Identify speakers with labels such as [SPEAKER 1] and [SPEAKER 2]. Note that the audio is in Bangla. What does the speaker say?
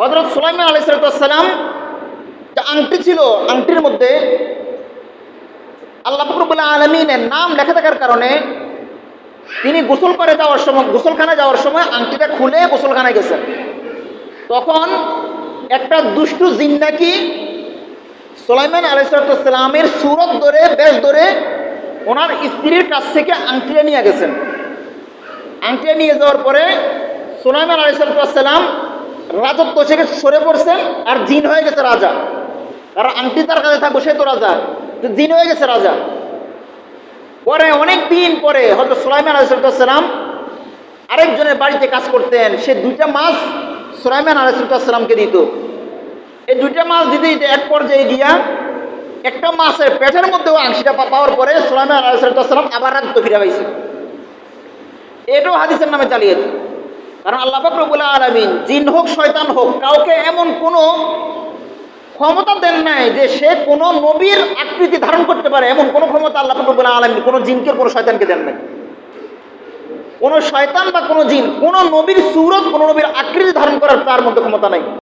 [SPEAKER 1] হযরত সুলাইমান আলাইহিস সালাম যে আংটি ছিল, আংটির মধ্যে আল্লাহ পাক রব্বুল আলামিনের নাম লেখা থাকার কারণে তিনি গোসলখানায় যাওয়ার সময় আংটিটা খুলে গোসলখানায় গেছেন। তখন একটা দুষ্টু জিন নাকি সুলাইমান আলাইহিস সালামের সুরত ধরে, বেশ ধরে ওনার স্ত্রীর কাছ থেকে আংটিটা নিয়ে গেছেন। আংটিটা নিয়ে যাওয়ার পরে সুলাইমান আলাইহিস সালাম রাজত্ব থেকে সরে পড়ছেন, আর জিন হয়ে গেছে রাজা। কারণ আংটি তার কাছে থাকবো, সে তো রাজা, তো জিন হয়ে গেছে রাজা। পরে অনেক দিন পরে হয়তো সুলাইমান আলাইহিস সালাম আরেকজনের বাড়িতে কাজ করতেন। সে 2টা মাছ সুলাইমান আলাইহিস সালামকে দিত। এই 2টা মাছ দিতে দিতে এক পর্যায়ে গিয়া একটা মাছের পেটের মধ্যেও আংটিটা পাওয়ার পরে সুলাইমান আলাইহিস সালাম আবার রাজত্ব ফিরে পাইছে। এটাও হাদিসের নামে চালিয়েছে। কারণ আল্লাহ পাক রব্বুল আলামিন জিন হোক শয়তান হোক কাউকে এমন কোনো ক্ষমতা দেন নাই যে সে কোনো নবীর আকৃতি ধারণ করতে পারে, এমন কোনো ক্ষমতা আল্লাহ পাক রব্বুল আলামিন কোনো জিনকে কোনো শয়তানকে দেন নাই। কোনো শয়তান বা কোনো জিন কোনো নবীর সূরত, কোনো নবীর আকৃতি ধারণ করার তার মধ্যে ক্ষমতা নাই।